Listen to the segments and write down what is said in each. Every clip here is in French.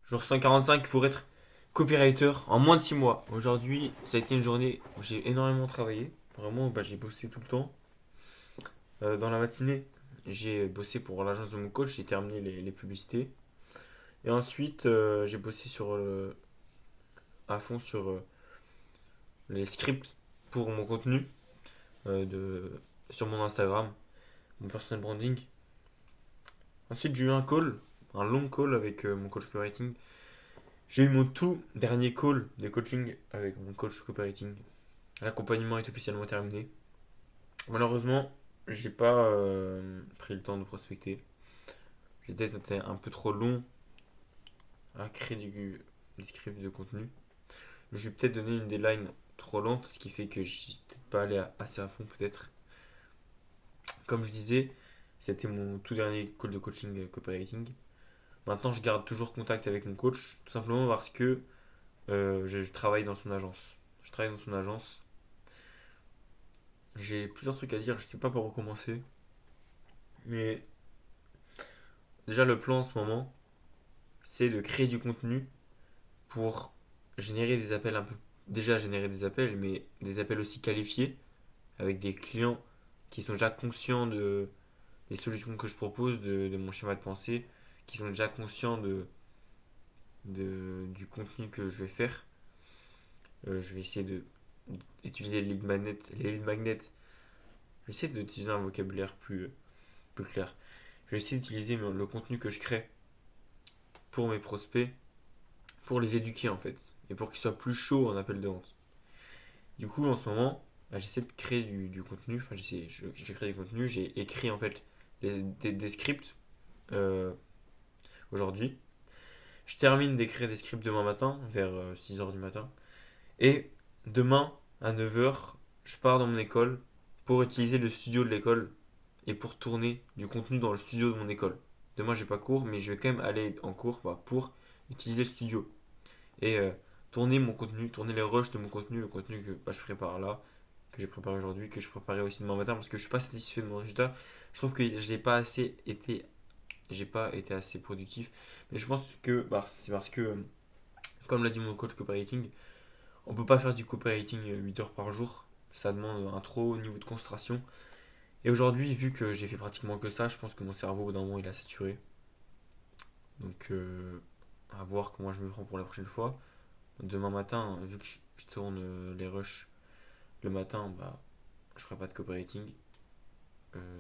Jour 145 pour être copywriter en moins de 6 mois. Aujourd'hui, ça a été une journée où j'ai énormément travaillé. Vraiment, j'ai bossé tout le temps. Dans la matinée, j'ai bossé pour l'agence de mon coach, j'ai terminé les publicités. Et ensuite, j'ai bossé à fond sur les scripts pour mon contenu sur mon Instagram, mon personal branding. Ensuite, j'ai eu un long call avec mon coach copywriting. J'ai eu mon tout dernier call de coaching avec mon coach copywriting. L'accompagnement est officiellement terminé. Malheureusement, j'ai pas pris le temps de prospecter. J'ai peut-être été un peu trop long à créer des scripts de contenu. Je vais peut-être donner une deadline trop lente, ce qui fait que je suis peut-être pas allé assez à fond peut-être. Comme je disais, c'était mon tout dernier call de coaching copywriting. Maintenant, je garde toujours contact avec mon coach, tout simplement parce que je travaille dans son agence. Je travaille dans son agence. J'ai plusieurs trucs à dire, je sais pas par où commencer. Mais déjà, le plan en ce moment, c'est de créer du contenu pour générer des appels un peu. Déjà générer des appels, mais des appels aussi qualifiés avec des clients qui sont déjà conscients des solutions que je propose, de mon schéma de pensée, qui sont déjà conscients du contenu que je vais faire. Je vais essayer d'utiliser les lead magnets. Les lead magnets, je vais essayer d'utiliser un vocabulaire plus clair. Je vais essayer d'utiliser le contenu que je crée pour mes prospects, pour les éduquer en fait, et pour qu'ils soient plus chauds en appel de vente. Du coup, en ce moment, j'essaie de créer du contenu. Enfin, j'ai créé du contenu. J'ai écrit en fait des scripts euh, aujourd'hui. Je termine d'écrire des scripts demain matin, vers 6 heures du matin. Et demain, à 9 heures, je pars dans mon école pour utiliser le studio de l'école et pour tourner du contenu dans le studio de mon école. Demain, j'ai pas cours, mais je vais quand même aller en cours pour utiliser le studio. Et tourner mon contenu, tourner les rushs de mon contenu, le contenu que je prépare là, que j'ai préparé aujourd'hui, que je préparais aussi demain matin parce que je suis pas satisfait de mon résultat. Je trouve que j'ai pas été assez productif. Mais je pense que c'est parce que, comme l'a dit mon coach copywriting, on peut pas faire du copywriting 8 heures par jour. Ça demande un trop haut niveau de concentration. Et aujourd'hui, vu que j'ai fait pratiquement que ça, je pense que mon cerveau, au bout d'un moment, il a saturé. Donc, à voir comment je me prends pour la prochaine fois. Demain matin, vu que je tourne les rushs le matin, je ferai pas de copywriting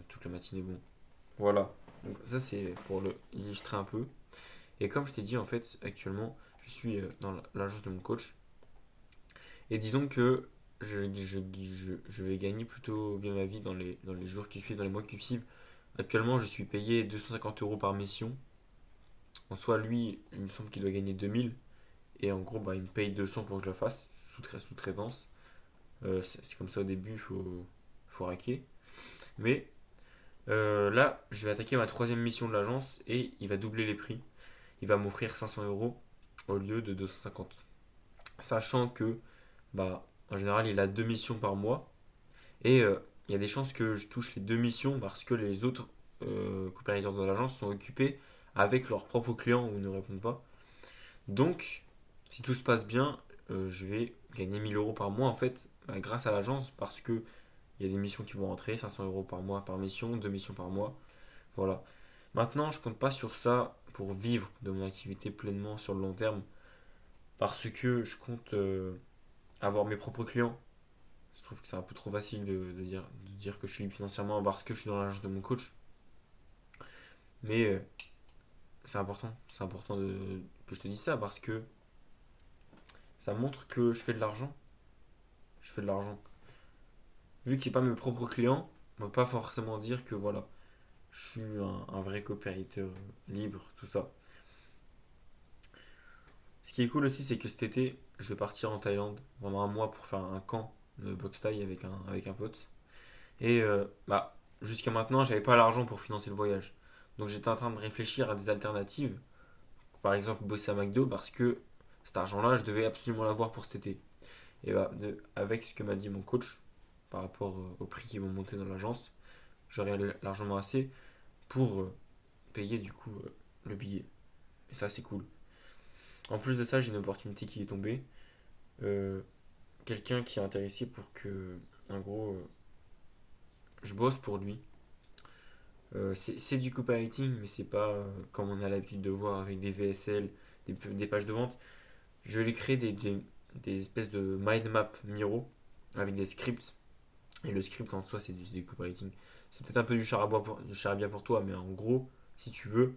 toute la matinée. Bon, voilà. Donc ça c'est pour illustrer un peu. Et comme je t'ai dit, en fait, actuellement, je suis dans l'agence de mon coach. Et disons que je vais gagner plutôt bien ma vie dans les jours qui suivent, dans les mois qui suivent. Actuellement, je suis payé 250 euros par mission. En soi, lui, il me semble qu'il doit gagner 2000. Et en gros, il me paye 200 pour que je le fasse, sous-traitance. C'est comme ça au début, faut raquer. Mais là, je vais attaquer ma troisième mission de l'agence et il va doubler les prix. Il va m'offrir 500 euros au lieu de 250. Sachant que, en général, il a deux missions par mois. Et il y a des chances que je touche les deux missions parce que les autres coopérateurs de l'agence sont occupés avec leurs propres clients ou ne répondent pas. Donc, si tout se passe bien, je vais gagner 1000 euros par mois en fait grâce à l'agence parce que il y a des missions qui vont rentrer, 500 euros par mois par mission, deux missions par mois. Voilà. Maintenant, je compte pas sur ça pour vivre de mon activité pleinement sur le long terme parce que je compte avoir mes propres clients. Je trouve que c'est un peu trop facile de dire que je suis libre financièrement parce que je suis dans l'agence de mon coach. Mais c'est important que je te dise ça parce que ça montre que je fais de l'argent. Je fais de l'argent. Vu que c'est pas mes propres clients, on ne peut pas forcément dire que voilà, je suis un vrai copywriter libre, tout ça. Ce qui est cool aussi, c'est que cet été, je vais partir en Thaïlande pendant un mois pour faire un camp de boxe thaï avec un pote. Et jusqu'à maintenant, j'avais pas l'argent pour financer le voyage. Donc j'étais en train de réfléchir à des alternatives. Par exemple, bosser à McDo parce que cet argent-là, je devais absolument l'avoir pour cet été. Et avec ce que m'a dit mon coach par rapport au prix qui vont monter dans l'agence, j'aurai largement assez pour payer du coup le billet. Et ça, c'est cool. En plus de ça, j'ai une opportunité qui est tombée. Euh, Quelqu'un qui est intéressé pour que, en gros, je bosse pour lui. C'est du copywriting, mais c'est pas comme on a l'habitude de voir avec des VSL, des pages de vente. Je vais lui créer des espèces de mind map Miro avec des scripts. Et le script en soi, c'est du copywriting. C'est peut-être un peu du charabia pour toi, mais en gros, si tu veux,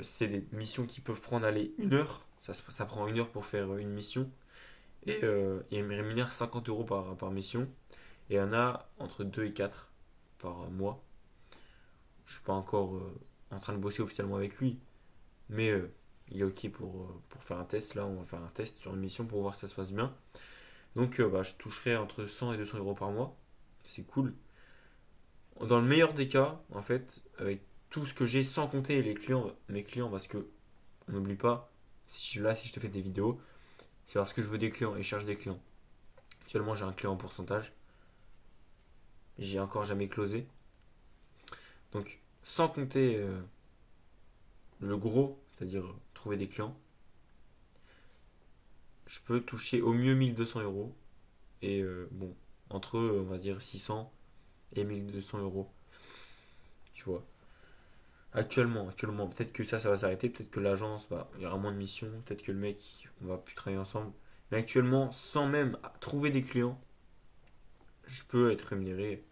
c'est des missions qui peuvent prendre aller 1 heure. Ça prend 1 heure pour faire une mission. Et il me rémunère 50 euros par mission. Et il y en a entre 2 et 4 par mois. Je suis pas encore en train de bosser officiellement avec lui, mais il est ok pour faire un test. Là, on va faire un test sur une mission pour voir si ça se passe bien. Donc, bah, je toucherai entre 100 et 200 euros par mois. C'est cool. Dans le meilleur des cas, en fait, avec tout ce que j'ai, sans compter mes clients, parce que on n'oublie pas, si je te fais des vidéos, c'est parce que je veux des clients et je cherche des clients. Actuellement, j'ai un client en pourcentage. J'ai encore jamais closé. Donc, sans compter le gros, c'est-à-dire trouver des clients, je peux toucher au mieux 1200 euros. Et bon, entre, on va dire, 600 et 1200 euros. Tu vois. Actuellement, peut-être que ça va s'arrêter. Peut-être que l'agence, bah, il y aura moins de missions. Peut-être que le mec, on va plus travailler ensemble. Mais actuellement, sans même trouver des clients, je peux être rémunéré,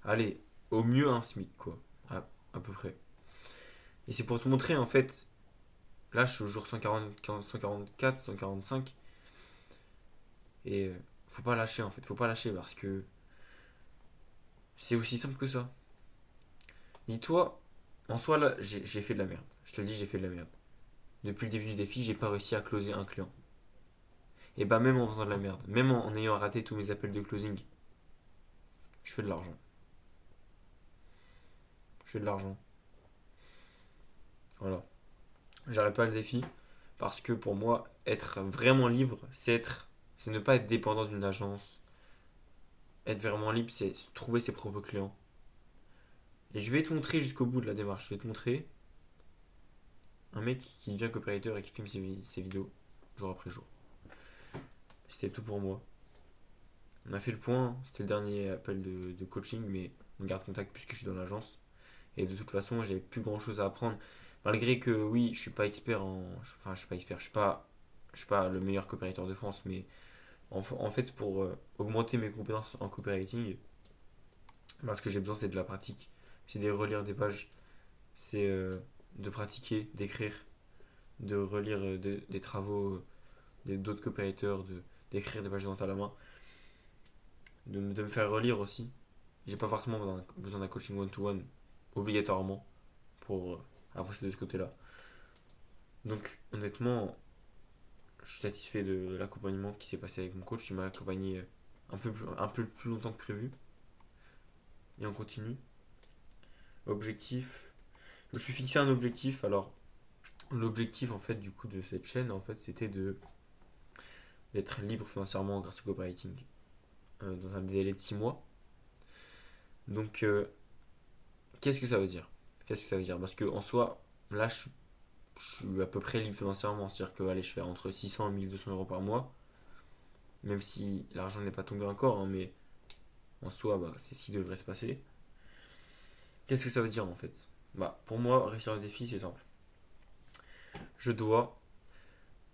allez, au mieux un SMIC, quoi. À peu près. Et c'est pour te montrer, en fait, là, je suis au jour 144, 145. Et faut pas lâcher, en fait. Faut pas lâcher parce que c'est aussi simple que ça. Dis-toi, en soi, là, j'ai fait de la merde. Je te le dis, j'ai fait de la merde. Depuis le début du défi, j'ai pas réussi à closer un client. Et bah, même en faisant de la merde, même en ayant raté tous mes appels de closing, je fais de l'argent. Je fais de l'argent. Voilà. J'arrête pas le défi parce que pour moi, être vraiment libre, c'est ne pas être dépendant d'une agence. Être vraiment libre, c'est trouver ses propres clients. Et je vais te montrer jusqu'au bout de la démarche. Je vais te montrer un mec qui devient copywriter et qui filme ses vidéos jour après jour. C'était tout pour moi. On a fait le point, c'était le dernier appel de coaching, mais on garde contact puisque je suis dans l'agence. Et de toute façon, j'avais plus grand chose à apprendre. Malgré que oui, je suis pas expert enfin, je suis pas expert, je suis pas le meilleur copywriter de France, mais en fait, pour augmenter mes compétences en copywriting, bah, ce que j'ai besoin, c'est de la pratique. C'est de relire des pages, c'est de pratiquer, d'écrire, de relire des travaux d'autres copywriters, d'écrire des pages de vente à la main, de me faire relire aussi. J'ai pas forcément besoin d'un coaching one-to-one obligatoirement pour avancer de ce côté-là. Donc honnêtement, je suis satisfait de l'accompagnement qui s'est passé avec mon coach. Il m'a accompagné un peu plus longtemps que prévu. Et on continue. Objectif. Je me suis fixé un objectif. Alors l'objectif en fait du coup de cette chaîne en fait c'était d'être libre financièrement grâce au copywriting dans un délai de 6 mois. Donc qu'est-ce que ça veut dire? Qu'est-ce que ça veut dire? Parce que en soi, là je suis à peu près libre financièrement. C'est-à-dire que allez, je fais entre 600 et 1200 euros par mois. Même si l'argent n'est pas tombé encore, hein, mais en soi, bah, c'est ce qui devrait se passer. Qu'est-ce que ça veut dire en fait? Bah, pour moi, réussir le défi, c'est simple. Je dois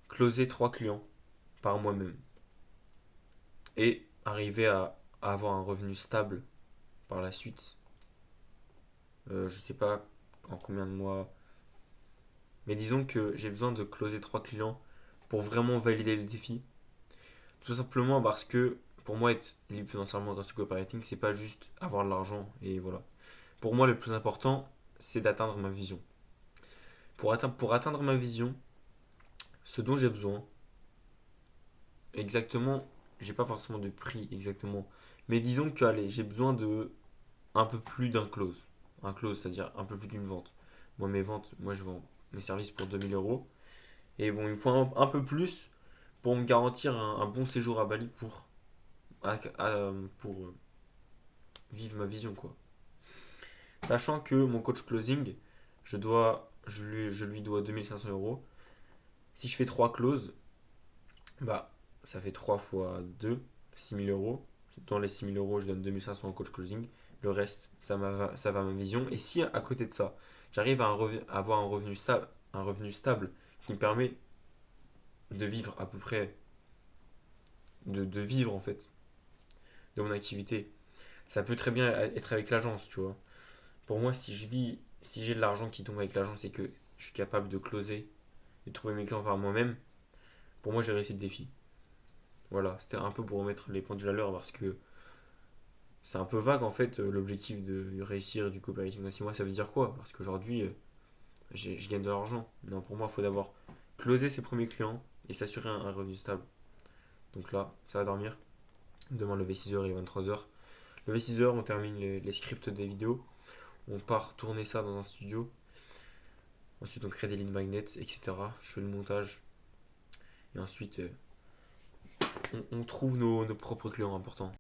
closer 3 clients par moi-même et arriver à avoir un revenu stable par la suite. Je sais pas en combien de mois, mais disons que j'ai besoin de closer 3 clients pour vraiment valider le défi. Tout simplement parce que pour moi, être libre financièrement grâce au copywriting, c'est pas juste avoir de l'argent et voilà. Pour moi, le plus important, c'est d'atteindre ma vision. Pour atteindre ma vision, ce dont j'ai besoin, exactement, j'ai pas forcément de prix exactement, mais disons que allez, j'ai besoin de un peu plus d'un close. Un close, c'est-à-dire un peu plus d'une vente. Moi je vends mes services pour 2000 euros. Et bon, il me faut un peu plus pour me garantir un bon séjour à Bali pour vivre ma vision, quoi. Sachant que mon coach closing, je lui dois 2500 euros. Si je fais 3 clauses, bah ça fait 3 fois 2, 6 000 euros. Dans les 6 000 euros, je donne 2 500 en coach closing. Le reste, ça va à ma vision. Et si à côté de ça, j'arrive à avoir un revenu stable qui me permet de vivre à peu près, de vivre en fait de mon activité, ça peut très bien être avec l'agence, tu vois. Pour moi, si j'ai de l'argent qui tombe avec l'agence et que je suis capable de closer et de trouver mes clients par moi-même, pour moi, j'ai réussi le défi. Voilà, c'était un peu pour remettre les pendules à l'heure parce que c'est un peu vague en fait l'objectif de réussir du copywriting dans 6 mois. Ça veut dire quoi? Parce qu'aujourd'hui, je gagne de l'argent. Non, pour moi, il faut d'abord closer ses premiers clients et s'assurer un revenu stable. Donc là, ça va dormir. Demain, lever 6 heures et 23 heures. Lever 6 heures, on termine les scripts des vidéos. On part tourner ça dans un studio. Ensuite, on crée des lead magnets, etc. Je fais le montage. Et ensuite, on trouve nos propres clients importants.